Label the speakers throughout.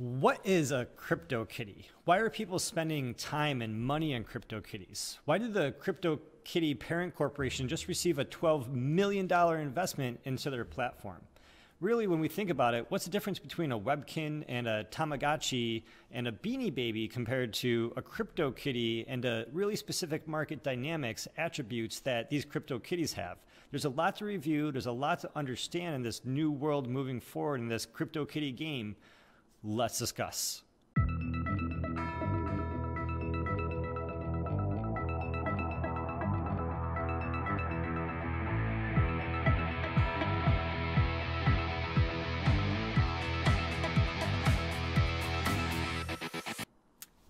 Speaker 1: What is a CryptoKitty? Why are people spending time and money on CryptoKitties? Why did the CryptoKitty parent corporation just receive a $12 million investment into their platform? Really, when we think about it, what's the difference between a Webkin and a Tamagotchi and a Beanie Baby compared to a CryptoKitty and a really specific market dynamics attributes that these CryptoKitties have? There's a lot to review, there's a lot to understand in this new world moving forward in this CryptoKitty game. Let's discuss.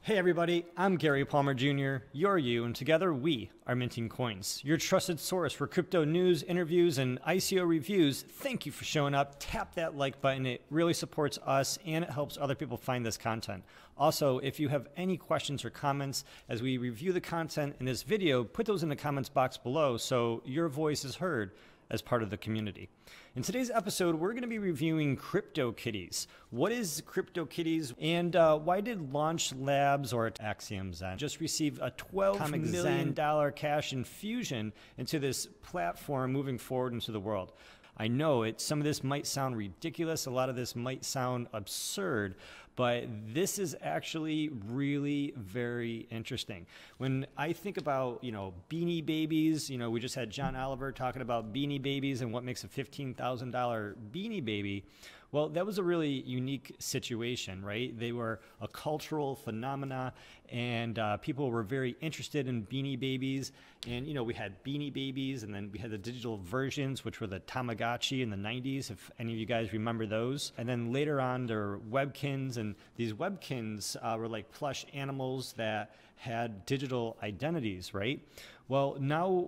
Speaker 1: Hey everybody, I'm Gary Palmer Jr., you're you, and together we are Minting Coins, your trusted source for crypto news, interviews, and ICO reviews. Thank you for showing up. Tap that like button. It really supports us and it helps other people find this content. Also, if you have any questions or comments as we review the content in this video, put those in the comments box below so your voice is heard as part of the community. In today's episode, we're going to be reviewing CryptoKitties. What is CryptoKitties, and why did Launch Labs or Axiom Zen just receive a $12 million cash infusion into this platform moving forward into the world? I know some of this might sound ridiculous, a lot of this might sound absurd, but this is actually really very interesting. When I think about, Beanie Babies, we just had John Oliver talking about Beanie Babies and what makes a $15,000 Beanie Baby. Well, that was a really unique situation, right? They were a cultural phenomena, and people were very interested in Beanie Babies. And, we had Beanie Babies, and then we had the digital versions, which were the Tamagotchi in the 90s, if any of you guys remember those. And then later on, there were Webkins, and these Webkins were like plush animals that had digital identities, right? Well, now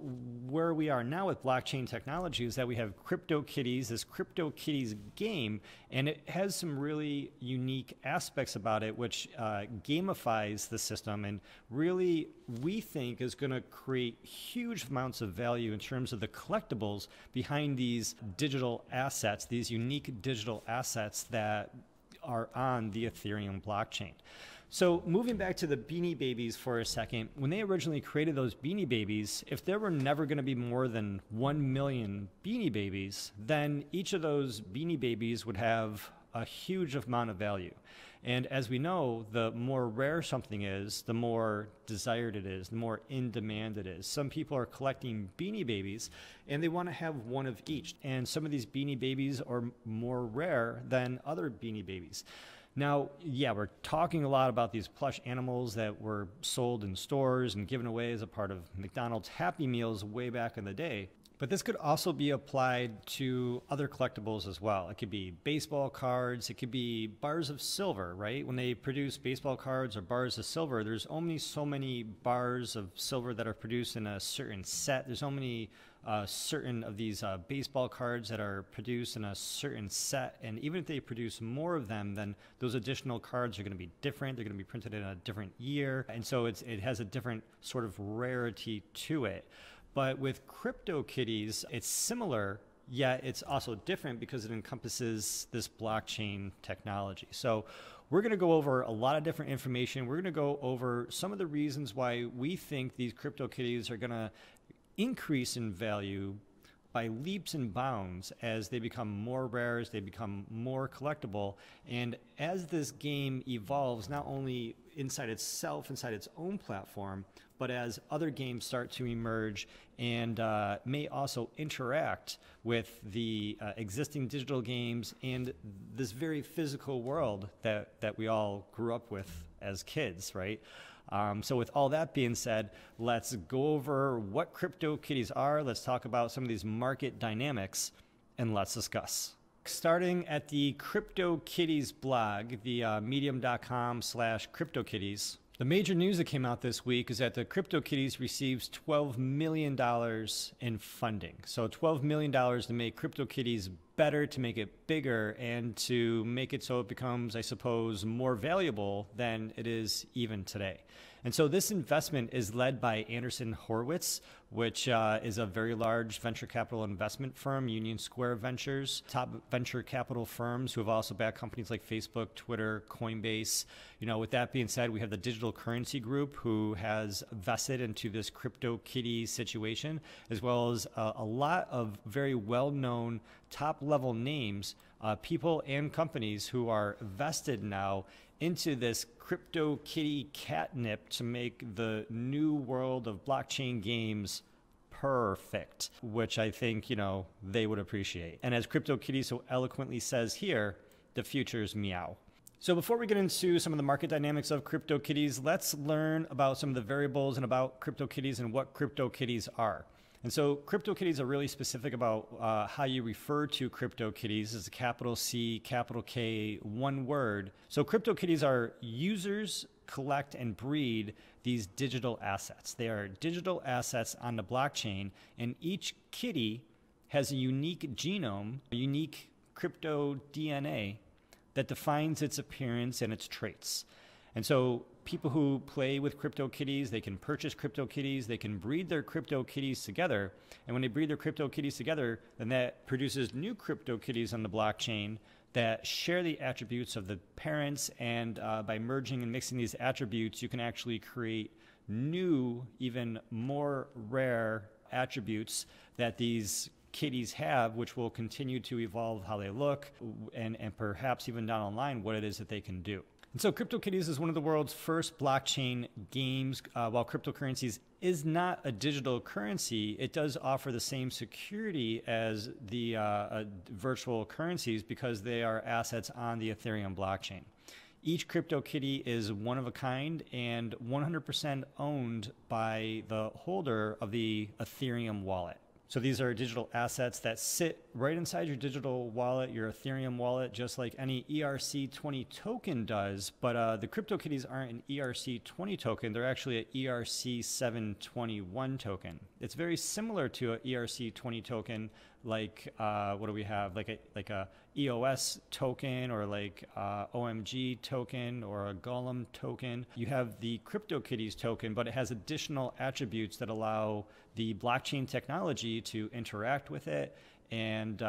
Speaker 1: where we are now with blockchain technology is that we have CryptoKitties, this CryptoKitties game, and it has some really unique aspects about it, which gamifies the system and really, we think, is going to create huge amounts of value in terms of the collectibles behind these digital assets, these unique digital assets that are on the Ethereum blockchain. So moving back to the Beanie Babies for a second, when they originally created those Beanie Babies, if there were never going to be more than 1 million Beanie Babies, then each of those Beanie Babies would have a huge amount of value. And as we know, the more rare something is, the more desired it is, the more in demand it is. Some people are collecting Beanie Babies and they want to have one of each. And some of these Beanie Babies are more rare than other Beanie Babies. Now, yeah, we're talking a lot about these plush animals that were sold in stores and given away as a part of McDonald's Happy Meals way back in the day. But this could also be applied to other collectibles as well. It could be baseball cards, it could be bars of silver, right? When they produce baseball cards or bars of silver, there's only so many bars of silver that are produced in a certain set. There's only certain of these baseball cards that are produced in a certain set, and even if they produce more of them, then those additional cards are going to be different. They're going to be printed in a different year, and so it has a different sort of rarity to it. But with CryptoKitties, it's similar, yet it's also different because it encompasses this blockchain technology. So we're going to go over a lot of different information. We're going to go over some of the reasons why we think these CryptoKitties are going to increase in value by leaps and bounds as they become more rare, as they become more collectible, and as this game evolves, not only inside itself, inside its own platform, but as other games start to emerge and may also interact with the existing digital games and this very physical world that we all grew up with as kids, right? So with all that being said, let's go over what CryptoKitties are. Let's talk about some of these market dynamics, and let's discuss. Starting at the CryptoKitties blog, the medium.com/CryptoKitties. The major news that came out this week is that the CryptoKitties receives $12 million in funding. So $12 million to make CryptoKitties better, to make it bigger, and to make it so it becomes, I suppose, more valuable than it is even today. And so this investment is led by Andreessen Horowitz, which is a very large venture capital investment firm, Union Square Ventures, top venture capital firms who have also backed companies like Facebook, Twitter, Coinbase. You know, with that being said, we have the Digital Currency Group, who has vested into this CryptoKitties situation, as well as a lot of very well-known top-level names, people and companies who are vested now into this CryptoKitty catnip to make the new world of blockchain games perfect, which I think, you know, they would appreciate. And as CryptoKitties so eloquently says here, the future's meow. So before we get into some of the market dynamics of CryptoKitties, let's learn about some of the variables and about CryptoKitties and what CryptoKitties are. And so CryptoKitties are really specific about how you refer to CryptoKitties as a capital C, capital K, one word. So CryptoKitties are users collect and breed these digital assets. They are digital assets on the blockchain, and each kitty has a unique genome, a unique crypto DNA that defines its appearance and its traits. And so people who play with CryptoKitties, they can purchase CryptoKitties, they can breed their CryptoKitties together. And when they breed their CryptoKitties together, then that produces new CryptoKitties on the blockchain that share the attributes of the parents. And by merging and mixing these attributes, you can actually create new, even more rare attributes that these kitties have, which will continue to evolve how they look and perhaps even down the line what it is that they can do. And so CryptoKitties is one of the world's first blockchain games. While cryptocurrencies is not a digital currency, it does offer the same security as the virtual currencies because they are assets on the Ethereum blockchain. Each CryptoKitty is one of a kind and 100% owned by the holder of the Ethereum wallet. So these are digital assets that sit right inside your digital wallet, your Ethereum wallet, just like any ERC20 token does. But the CryptoKitties aren't an ERC20 token. They're actually an ERC721 token. It's very similar to an ERC20 token, like what do we have? Like a EOS token, or like OMG token, or a Golem token. You have the CryptoKitties token, but it has additional attributes that allow the blockchain technology to interact with it, and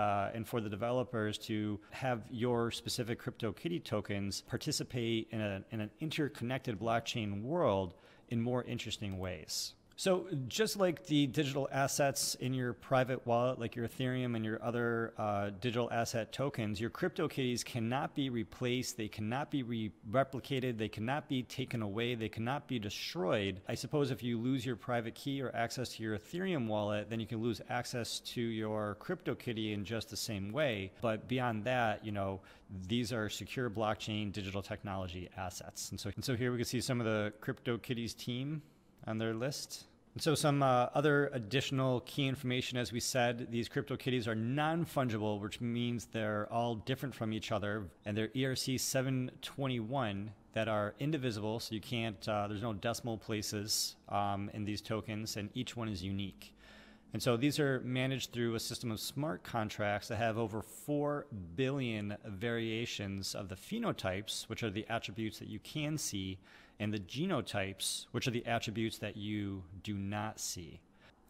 Speaker 1: for the developers to have your specific CryptoKitty tokens participate in an interconnected blockchain world in more interesting ways. So just like the digital assets in your private wallet, like your Ethereum and your other digital asset tokens, your CryptoKitties cannot be replaced, they cannot be replicated, they cannot be taken away, they cannot be destroyed. I suppose if you lose your private key or access to your Ethereum wallet, then you can lose access to your CryptoKitty in just the same way. But beyond that, you know, these are secure blockchain digital technology assets. And so here we can see some of the CryptoKitties team on their list. And so some other additional key information, as we said, these CryptoKitties are non-fungible, which means they're all different from each other, and they're ERC721 that are indivisible, so you can't, there's no decimal places in these tokens, and each one is unique. And so these are managed through a system of smart contracts that have over 4 billion variations of the phenotypes, which are the attributes that you can see, and the genotypes, which are the attributes that you do not see.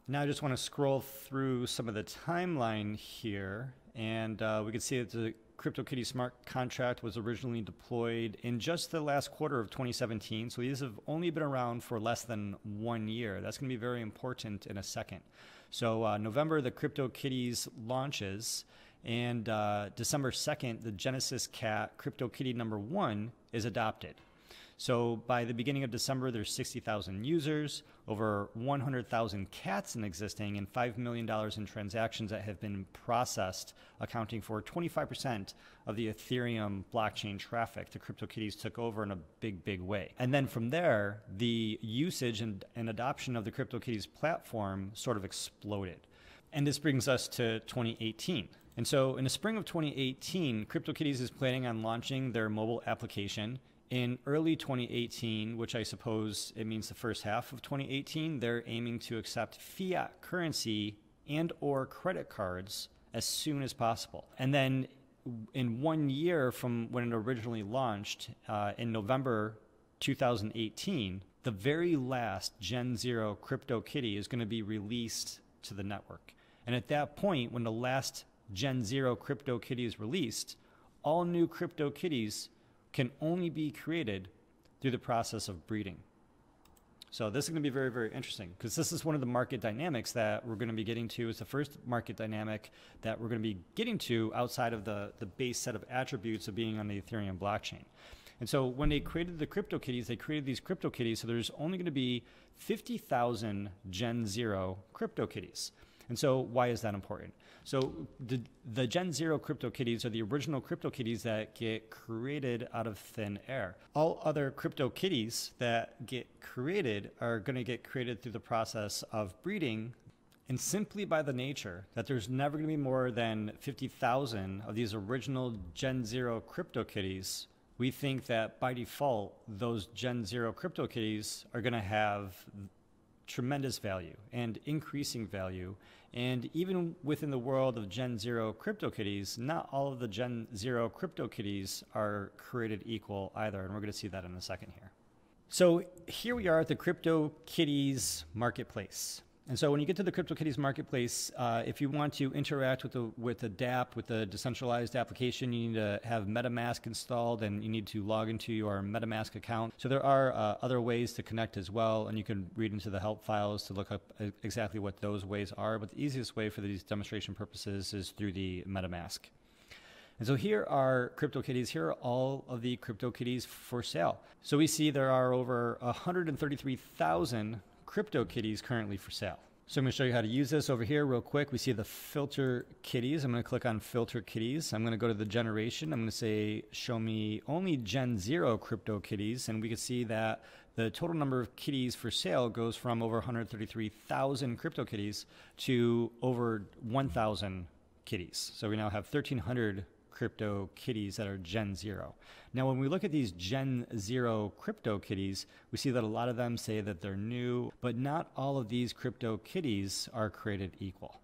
Speaker 1: Now I just want to scroll through some of the timeline here, and we can see that the CryptoKitty smart contract was originally deployed in just the last quarter of 2017, so these have only been around for less than 1 year. That's going to be very important in a second. So November, the CryptoKitties launches, and December 2nd, the Genesis cat CryptoKitty number 1 is adopted. So by the beginning of December, there's 60,000 users, over 100,000 cats in existing, and $5 million in transactions that have been processed, accounting for 25% of the Ethereum blockchain traffic. The CryptoKitties took over in a big, big way. And then from there, the usage and adoption of the CryptoKitties platform sort of exploded. And this brings us to 2018. And so in the spring of 2018, CryptoKitties is planning on launching their mobile application. In early 2018, which I suppose it means the first half of 2018, they're aiming to accept fiat currency and or credit cards as soon as possible. And then in 1 year from when it originally launched in November 2018, the very last Gen-0 CryptoKitty is going to be released to the network. And at that point, when the last Gen-0 CryptoKitty is released, all new CryptoKitties can only be created through the process of breeding. So this is going to be very, very interesting because this is one of the market dynamics that we're going to be getting to. It's the first market dynamic that we're going to be getting to outside of the base set of attributes of being on the Ethereum blockchain. And so when they created the CryptoKitties, they created these CryptoKitties, so there's only going to be 50,000 Gen-0 CryptoKitties. And so why is that important? So the Gen-0 CryptoKitties are the original CryptoKitties that get created out of thin air. All other CryptoKitties that get created are going to get created through the process of breeding, and simply by the nature that there's never going to be more than 50,000 of these original Gen-0 CryptoKitties, we think that by default, those Gen-0 CryptoKitties are going to have tremendous value and increasing value. And even within the world of Gen-0 CryptoKitties, not all of the Gen-0 CryptoKitties are created equal either. And we're going to see that in a second here. So here we are at the CryptoKitties marketplace. And so when you get to the CryptoKitties marketplace, if you want to interact with the dApp, with the decentralized application, you need to have MetaMask installed and you need to log into your MetaMask account. So there are other ways to connect as well, and you can read into the help files to look up exactly what those ways are. But the easiest way for these demonstration purposes is through the MetaMask. And so here are CryptoKitties. Here are all of the CryptoKitties for sale. So we see there are over 133,000 CryptoKitties currently for sale. So I'm going to show you how to use this over here real quick. We see the filter kitties. I'm going to click on filter kitties. I'm going to go to the generation. I'm going to say show me only Gen-0 CryptoKitties, and we can see that the total number of kitties for sale goes from over 133,000 CryptoKitties to over 1,000 kitties. So we now have 1,300 CryptoKitties that are Gen-0. Now, when we look at these Gen-0 CryptoKitties, we see that a lot of them say that they're new, but not all of these CryptoKitties are created equal.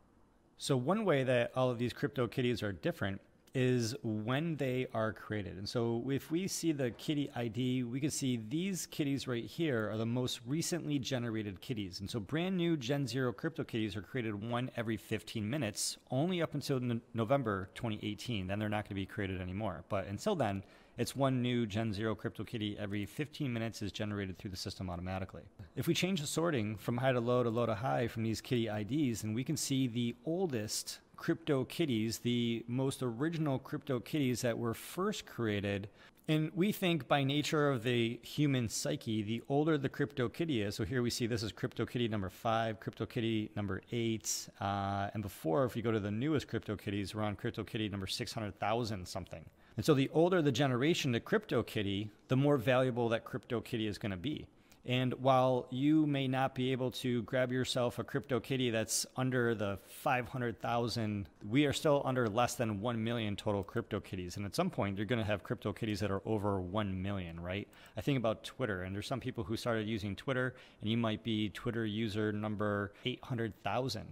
Speaker 1: So one way that all of these CryptoKitties are different is when they are created. And so if we see the kitty ID, we can see these kitties right here are the most recently generated kitties. And so brand new Gen-0 CryptoKitties are created one every 15 minutes, only up until November 2018. Then they're not going to be created anymore. But until then, it's one new Gen-0 CryptoKitty every 15 minutes is generated through the system automatically. If we change the sorting from high to low to high from these kitty IDs, then we can see the oldest CryptoKitties, the most original CryptoKitties that were first created. And we think by nature of the human psyche, the older the CryptoKitty is, so here we see this is CryptoKitty number 5, CryptoKitty number 8, and before, if you go to the newest CryptoKitties, we're on CryptoKitty number 600,000 something. And so the older the generation to CryptoKitty, the more valuable that CryptoKitty is going to be. And while you may not be able to grab yourself a CryptoKitty that's under the 500,000, we are still under less than 1 million total CryptoKitties. And at some point, you're going to have CryptoKitties that are over 1 million, right? I think about Twitter, and there's some people who started using Twitter, and you might be Twitter user number 800,000.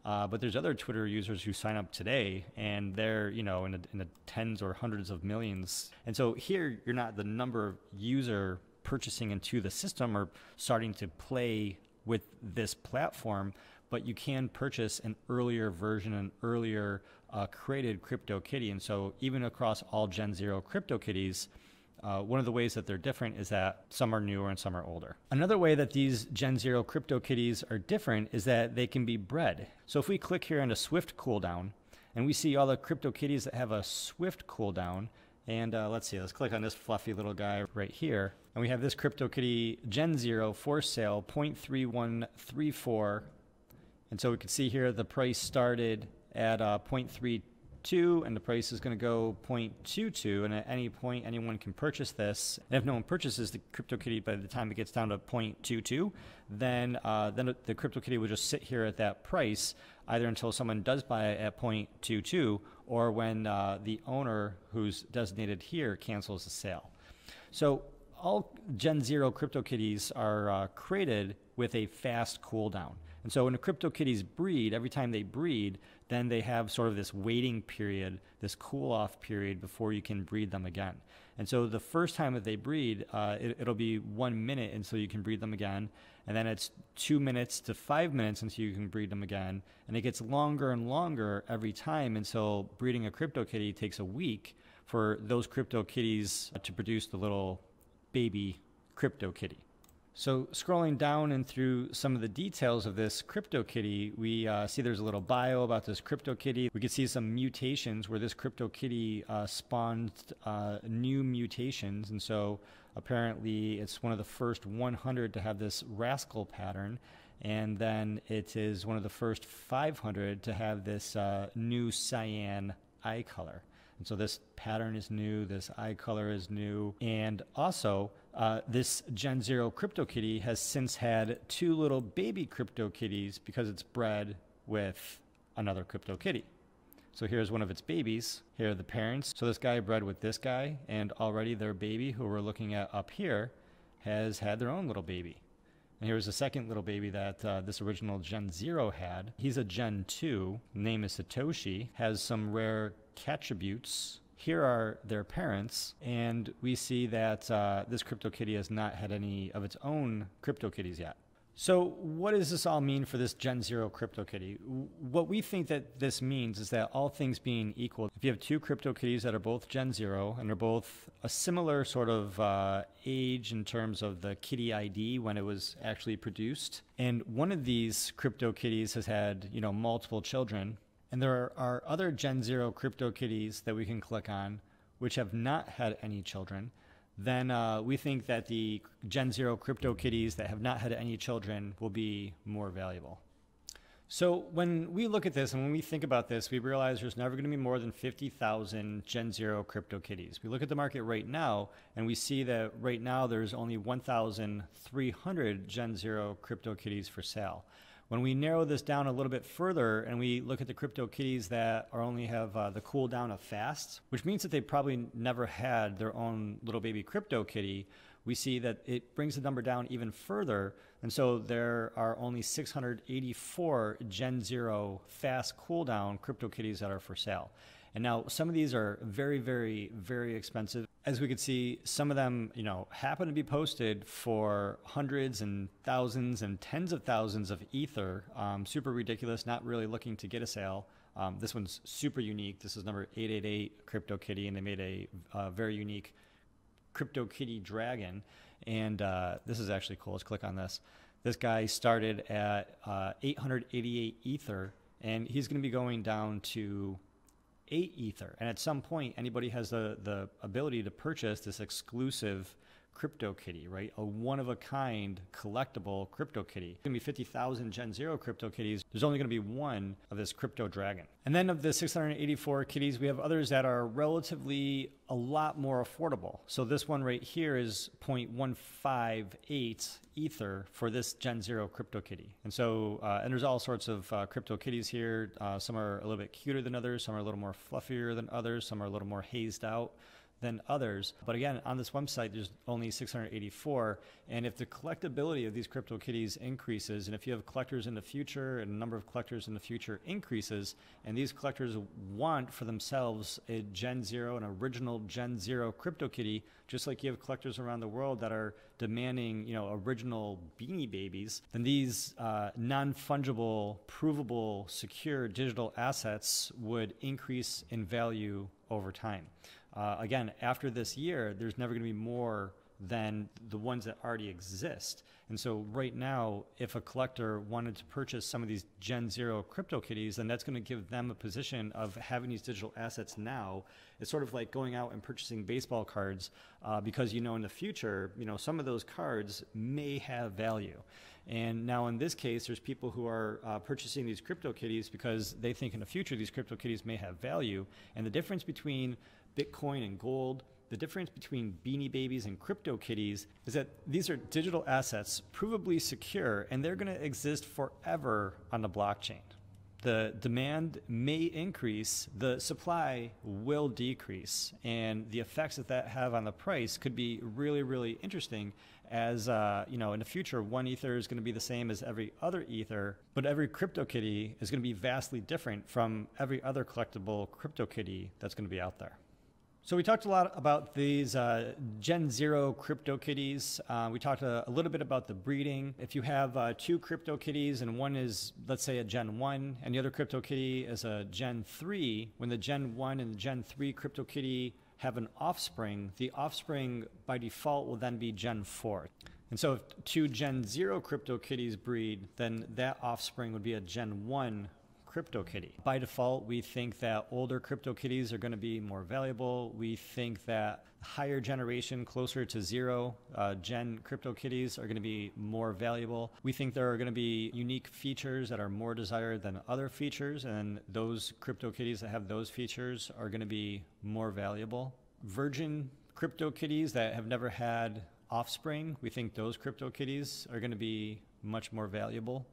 Speaker 1: But there's other Twitter users who sign up today, and they're, you know, in the tens or hundreds of millions. And so here, you're not the number of user purchasing into the system or starting to play with this platform, but you can purchase an earlier version, an earlier created CryptoKitty. And so even across all Gen-0 CryptoKitties, one of the ways that they're different is that some are newer and some are older. Another way that these Gen-0 CryptoKitties are different is that they can be bred. So if we click here on a Swift cooldown, and we see all the CryptoKitties that have a Swift cooldown, and let's see, let's click on this fluffy little guy right here. And we have this CryptoKitty Gen-0 for sale, 0.3134. And so we can see here the price started at 0.32, and the price is going to go 0.22. And at any point, anyone can purchase this. And if no one purchases the CryptoKitty by the time it gets down to 0.22, then the CryptoKitty will just sit here at that price, either until someone does buy it at 0.22 or when the owner who's designated here cancels the sale. So all Gen-0 CryptoKitties are created with a fast cooldown. And so when the CryptoKitties breed, every time they breed, then they have sort of this waiting period, this cool-off period before you can breed them again. And so the first time that they breed, it'll be 1 minute until you can breed them again. And then it's 2 minutes to 5 minutes until you can breed them again. And it gets longer and longer every time until breeding a CryptoKitty takes a week for those CryptoKitties to produce the little baby CryptoKitty. So scrolling down and through some of the details of this CryptoKitty, we see there's a little bio about this CryptoKitty. We can see some mutations where this CryptoKitty spawned new mutations. And so apparently it's one of the first 100 to have this rascal pattern. And then it is one of the first 500 to have this new cyan eye color. And so this pattern is new, this eye color is new, and also this Gen-0 CryptoKitty has since had 2 little baby CryptoKitties because it's bred with another CryptoKitty. So here's one of its babies. Here are the parents. So this guy bred with this guy, and already their baby, who we're looking at up here, has had their own little baby. And here's the second little baby that this original Gen-0 had. He's a Gen-2, name is Satoshi, has some rare attributes. Here are their parents, and we see that this CryptoKitty has not had any of its own CryptoKitties yet. So what does this all mean for this Gen-0 CryptoKitty? What we think that this means is that all things being equal, if you have 2 CryptoKitties that are both Gen-0 and they're both a similar sort of age in terms of the kitty ID when it was actually produced, and one of these CryptoKitties has had, you know, multiple children, and there are other Gen-0 CryptoKitties that we can click on which have not had any children, then we think that the Gen-0 CryptoKitties that have not had any children will be more valuable. So when we look at this and when we think about this, we realize there's never going to be more than 50,000 Gen-0 CryptoKitties. We look at the market right now and we see that right now there's only 1,300 Gen-0 CryptoKitties for sale. When we narrow this down a little bit further and we look at the CryptoKitties that only have the cooldown of fast, which means that they probably never had their own little baby CryptoKitty, we see that it brings the number down even further. And so there are only 684 Gen-0 fast cooldown CryptoKitties that are for sale. And now some of these are very, very, very expensive. As we could see, some of them, you know, happen to be posted for hundreds and thousands and tens of thousands of Ether. Super ridiculous, not really looking to get a sale. This one's super unique. This is number 888 CryptoKitty, and they made a very unique CryptoKitty dragon. And this is actually cool. Let's click on this. This guy started at 888 Ether, and he's going to be going down to 8 Ether. And at some point, anybody has the ability to purchase this exclusive CryptoKitty, right? A one-of-a-kind collectible CryptoKitty. It's going to be 50,000 Gen-0 CryptoKitties. There's only going to be one of this Crypto Dragon. And then of the 684 kitties, we have others that are relatively a lot more affordable. So this one right here is 0.158 Ether for this Gen-0 CryptoKitty. And so, and there's all sorts of CryptoKitties here. Some are a little bit cuter than others. Some are a little more fluffier than others. Some are a little more hazed out than others. But again, on this website, there's only 684. And if the collectability of these CryptoKitties increases, and if you have collectors in the future and the number of collectors in the future increases, and these collectors want for themselves a Gen-0, an original Gen-0 CryptoKitty, just like you have collectors around the world that are demanding, you know, original Beanie Babies, then these non-fungible, provable, secure digital assets would increase in value over time. Again, after this year, there's never going to be more than the ones that already exist. And so right now, if a collector wanted to purchase some of these Gen-0 CryptoKitties, then that's going to give them a position of having these digital assets now. It's sort of like going out and purchasing baseball cards because, you know, in the future, you know, some of those cards may have value. And now in this case, there's people who are purchasing these CryptoKitties because they think in the future these CryptoKitties may have value. And the difference between Bitcoin and gold, the difference between Beanie Babies and CryptoKitties is that these are digital assets, provably secure, and they're going to exist forever on the blockchain. The demand may increase, the supply will decrease, and the effects that that have on the price could be really, really interesting. As you know, in the future, one Ether is going to be the same as every other Ether, but every CryptoKitty is going to be vastly different from every other collectible CryptoKitty that's going to be out there. So we talked a lot about these Gen-0 CryptoKitties. We talked a little bit about the breeding. If you have two CryptoKitties and one is, let's say, a Gen-1 and the other CryptoKitty is a Gen-3, when the Gen-1 and the Gen-3 CryptoKitty have an offspring, the offspring by default will then be Gen-4. And so if two Gen-0 CryptoKitties breed, then that offspring would be a Gen-1 CryptoKitty. By default, we think that older CryptoKitties are going to be more valuable. We think that higher generation, closer to 0 Gen CryptoKitties are going to be more valuable. We think there are going to be unique features that are more desired than other features, and those CryptoKitties that have those features are going to be more valuable. Virgin CryptoKitties that have never had offspring, we think those CryptoKitties are going to be much more valuable.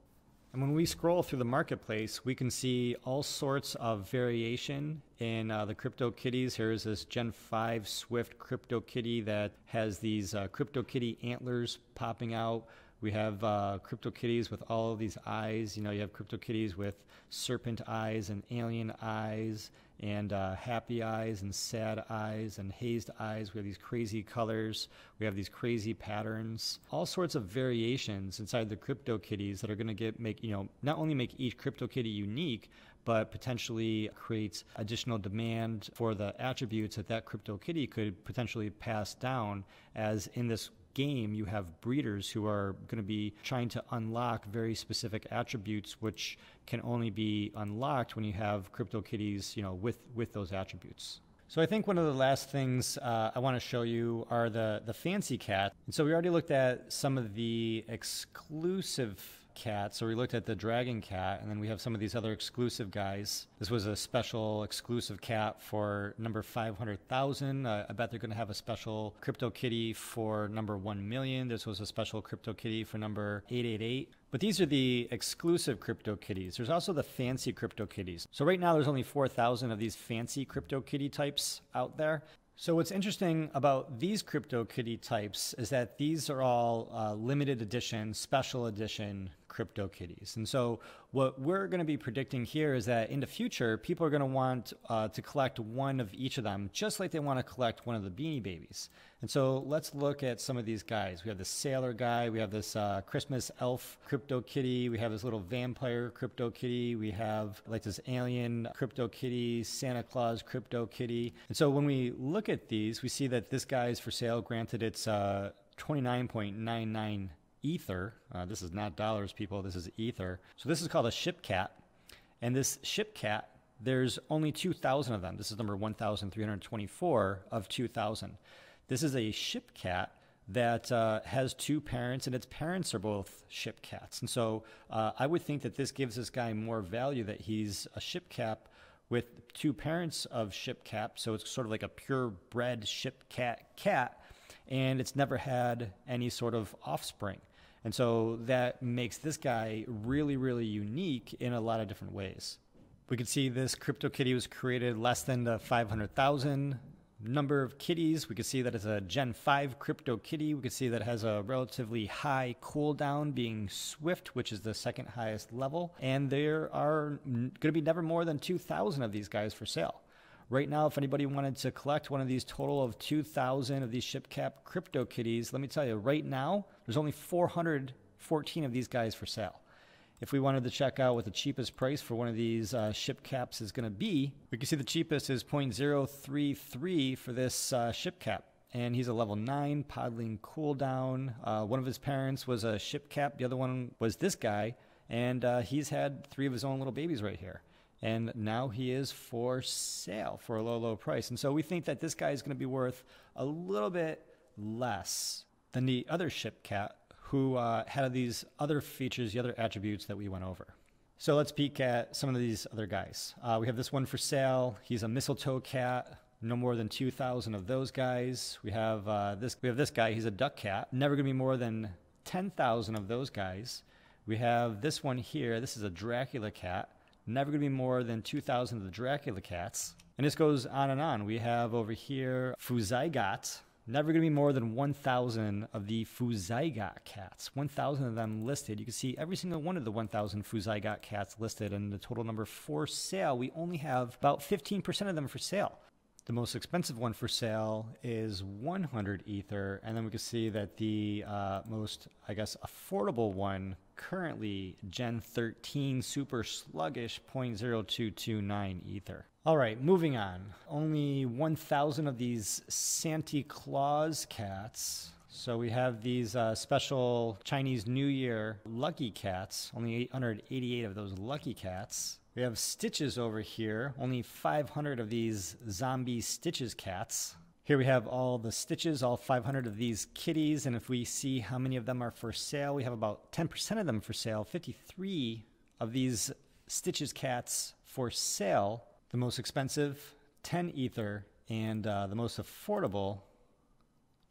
Speaker 1: And when we scroll through the marketplace, we can see all sorts of variation in the CryptoKitties. Here's this Gen 5 Swift CryptoKitty that has these CryptoKitty antlers popping out. We have CryptoKitties with all of these eyes. You know, you have CryptoKitties with serpent eyes and alien eyes and happy eyes and sad eyes and hazed eyes. We have these crazy colors. We have these crazy patterns. All sorts of variations inside the CryptoKitties that are going to not only make each CryptoKitty unique, but potentially create additional demand for the attributes that CryptoKitty could potentially pass down, as in this game you have breeders who are going to be trying to unlock very specific attributes which can only be unlocked when you have CryptoKitties, with those attributes. So I think one of the last things I want to show you are the fancy cat. And so we already looked at some of the exclusive cats. So we looked at the dragon cat, and then we have some of these other exclusive guys. This was a special exclusive cat for number 500,000. I bet they're going to have a special CryptoKitty for number 1 million. This was a special CryptoKitty for number 888. But these are the exclusive CryptoKitties. There's also the fancy CryptoKitties. So right now there's only 4,000 of these fancy CryptoKitty types out there. So what's interesting about these CryptoKitty types is that these are all limited edition, special edition CryptoKitties. And so what we're going to be predicting here is that in the future, people are going to want to collect one of each of them, just like they want to collect one of the Beanie Babies. And so let's look at some of these guys. We have this sailor guy. We have this Christmas elf CryptoKitty. We have this little vampire CryptoKitty. We have like this alien CryptoKitty, Santa Claus CryptoKitty. And so when we look at these, we see that this guy is for sale. Granted, it's 29.99 Ether. This is not dollars, people. This is Ether. So this is called a ship cat. And this ship cat, there's only 2,000 of them. This is number 1,324 of 2,000. This is a ship cat that has two parents, and its parents are both ship cats. And so I would think that this gives this guy more value, that he's a ship cat with two parents of ship cat. So it's sort of like a purebred ship cat, and it's never had any sort of offspring. And so that makes this guy really, really unique in a lot of different ways. We can see this CryptoKitty was created less than the 500,000 number of kitties. We can see that it's a Gen 5 CryptoKitty. We can see that it has a relatively high cooldown, being Swift, which is the second highest level. And there are going to be never more than 2,000 of these guys for sale. Right now, if anybody wanted to collect one of these total of 2,000 of these shipcap CryptoKitties, let me tell you, right now, there's only 414 of these guys for sale. If we wanted to check out what the cheapest price for one of these ship caps is going to be, we can see the cheapest is 0.033 for this ship cap. And he's a level 9 podling cooldown. One of his parents was a ship cap. The other one was this guy. And he's had 3 of his own little babies right here. And now he is for sale for a low, low price. And so we think that this guy is going to be worth a little bit less than the other ship cat, who had these other features, the other attributes that we went over. So let's peek at some of these other guys. We have this one for sale. He's a mistletoe cat. No more than 2,000 of those guys. We have this guy. He's a duck cat. Never going to be more than 10,000 of those guys. We have this one here. This is a Dracula cat. Never going to be more than 2,000 of the Dracula cats. And this goes on and on. We have over here Fuzygot. Never going to be more than 1,000 of the Fuzygot cats. 1,000 of them listed. You can see every single one of the 1,000 Fuzygot cats listed, and the total number for sale, we only have about 15% of them for sale. The most expensive one for sale is 100 Ether, and then we can see that the most, I guess, affordable one currently, Gen-13 super sluggish 0.0229 Ether. All right, moving on. Only 1,000 of these Santa Claus cats. So we have these special Chinese New Year lucky cats, only 888 of those lucky cats. We have Stitches over here, only 500 of these zombie Stitches cats. Here we have all the Stitches, all 500 of these kitties, and if we see how many of them are for sale, we have about 10% of them for sale, 53 of these Stitches cats for sale. The most expensive, 10 Ether, and the most affordable,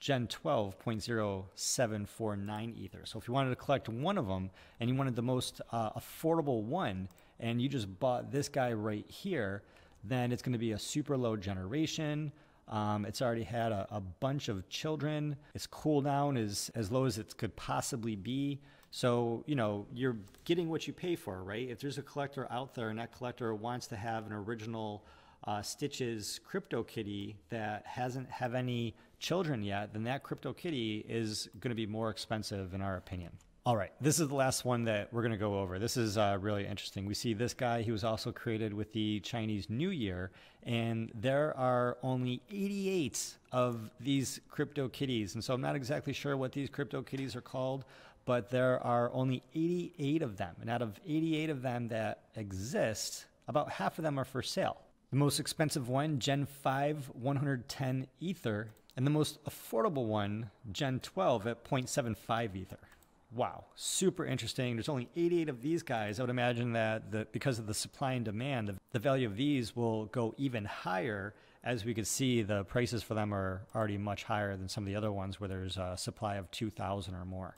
Speaker 1: Gen-12 0.0749 Ether. So if you wanted to collect one of them and you wanted the most affordable one and you just bought this guy right here, then it's going to be a super low generation. It's already had a bunch of children. Its cooldown is as low as it could possibly be. So, you know, you're getting what you pay for, right? If there's a collector out there and that collector wants to have an original Stitches CryptoKitty that hasn't have any children yet, then that CryptoKitty is going to be more expensive in our opinion. All right, this is the last one that we're going to go over. This is really interesting. We see this guy. He was also created with the Chinese New Year, and there are only 88 of these CryptoKitties. And so I'm not exactly sure what these CryptoKitties are called, but there are only 88 of them. And out of 88 of them that exist, about half of them are for sale. The most expensive one, Gen-5, 110 Ether, and the most affordable one, Gen-12 at 0.75 Ether. Wow, super interesting. There's only 88 of these guys. I would imagine that because of the supply and demand, the value of these will go even higher. As we could see, the prices for them are already much higher than some of the other ones where there's a supply of 2,000 or more.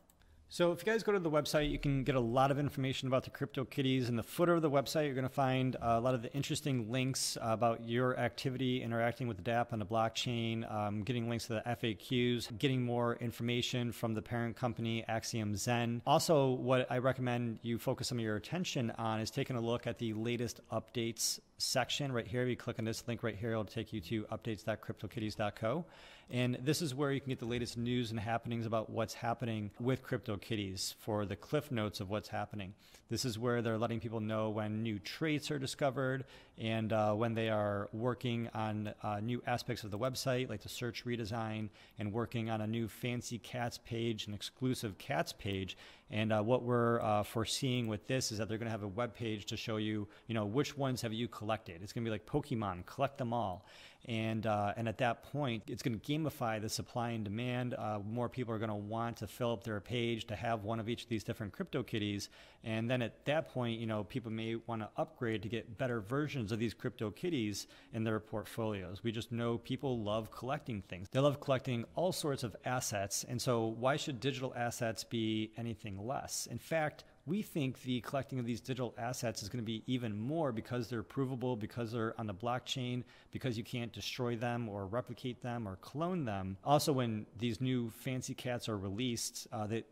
Speaker 1: So if you guys go to the website, you can get a lot of information about the CryptoKitties. In the footer of the website, you're going to find a lot of the interesting links about your activity interacting with the dApp and the blockchain, getting links to the FAQs, getting more information from the parent company, Axiom Zen. Also, what I recommend you focus some of your attention on is taking a look at the latest updates section right here. If you click on this link right here, it'll take you to updates.cryptokitties.co. And this is where you can get the latest news and happenings about what's happening with CryptoKitties for the cliff notes of what's happening. This is where they're letting people know when new traits are discovered and when they are working on new aspects of the website, like the search redesign, and working on a new fancy cats page, an exclusive cats page. And what we're foreseeing with this is that they're going to have a web page to show you, which ones have you collected. It's going to be like Pokemon, collect them all. And at that point, it's going to gamify the supply and demand. More people are going to want to fill up their page to have one of each of these different CryptoKitties. And then at that point, people may want to upgrade to get better versions of these CryptoKitties in their portfolios. We just know people love collecting things. They love collecting all sorts of assets. And so why should digital assets be anything less? In fact, we think the collecting of these digital assets is going to be even more because they're provable, because they're on the blockchain, because you can't destroy them or replicate them or clone them. Also, when these new fancy cats are released,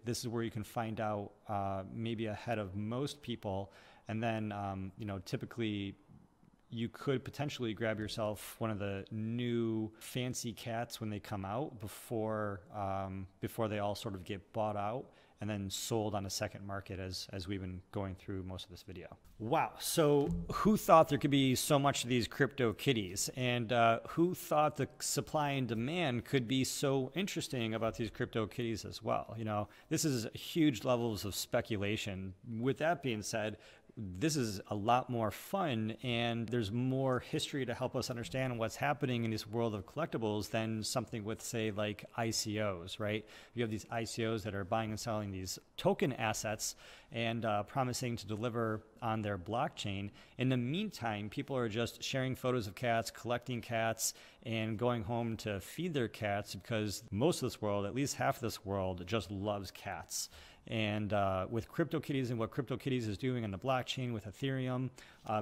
Speaker 1: this is where you can find out maybe ahead of most people. And then, typically you could potentially grab yourself one of the new fancy cats when they come out before they all sort of get bought out and then sold on a second market as we've been going through most of this video. Wow, so who thought there could be so much of these CryptoKitties? And who thought the supply and demand could be so interesting about these CryptoKitties as well? This is huge levels of speculation. With that being said, this is a lot more fun, and there's more history to help us understand what's happening in this world of collectibles than something with, say, like ICOs, right? You have these ICOs that are buying and selling these token assets and promising to deliver on their blockchain. In the meantime, people are just sharing photos of cats, collecting cats, and going home to feed their cats because most of this world, at least half of this world, just loves cats. And with CryptoKitties and what CryptoKitties is doing on the blockchain with Ethereum,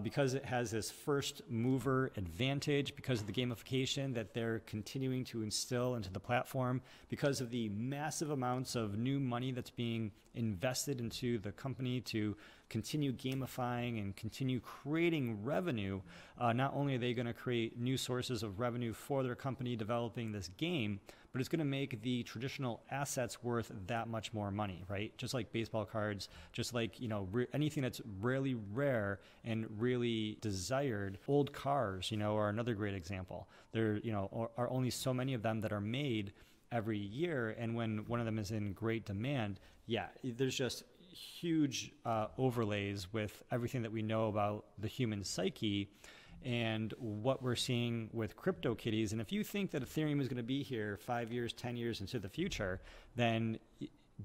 Speaker 1: because it has this first mover advantage, because of the gamification that they're continuing to instill into the platform, because of the massive amounts of new money that's being invested into the company to continue gamifying and continue creating revenue, not only are they going to create new sources of revenue for their company developing this game, but it's going to make the traditional assets worth that much more money, right? Just like baseball cards, just like, you know, anything that's really rare and really desired. Old cars, you know, are another great example. There, you know, are only so many of them that are made every year, and when one of them is in great demand, yeah, there's just huge overlays with everything that we know about the human psyche and what we're seeing with CryptoKitties. And if you think that Ethereum is going to be here 5 years, 10 years into the future, then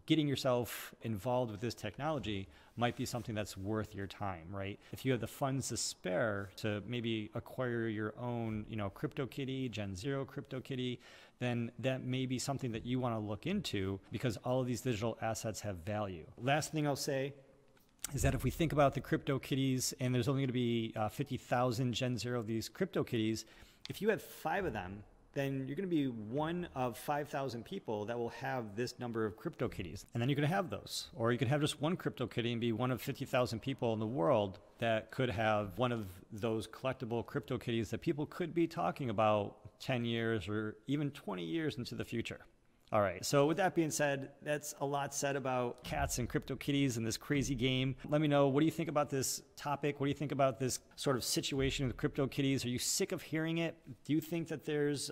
Speaker 1: getting yourself involved with this technology might be something that's worth your time, right? If you have the funds to spare to maybe acquire your own, you know, CryptoKitty, Gen-0 CryptoKitty, then that may be something that you want to look into, because all of these digital assets have value. Last thing I'll say is that if we think about the CryptoKitties, and there's only going to be 50,000 Gen-0 of these CryptoKitties, if you had 5 of them, then you're going to be one of 5,000 people that will have this number of CryptoKitties. And then you can have those. Or you could have just one CryptoKitty and be one of 50,000 people in the world that could have one of those collectible CryptoKitties that people could be talking about 10 years or even 20 years into the future. All right, so with that being said, that's a lot said about cats and CryptoKitties and this crazy game. Let me know, what do you think about this topic? What do you think about this sort of situation with CryptoKitties? Are you sick of hearing it? Do you think that there's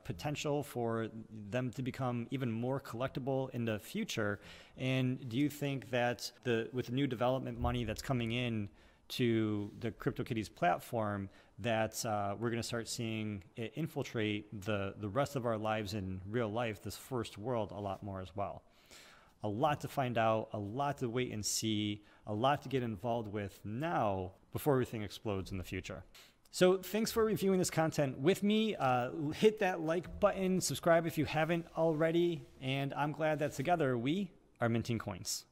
Speaker 1: potential for them to become even more collectible in the future? And do you think that with the new development money that's coming in to the CryptoKitties platform, that we're going to start seeing it infiltrate the rest of our lives in real life, this first world, a lot more as well? A lot to find out, a lot to wait and see, a lot to get involved with now before everything explodes in the future. So thanks for reviewing this content with me. Hit that like button, subscribe if you haven't already, and I'm glad that together we are minting coins.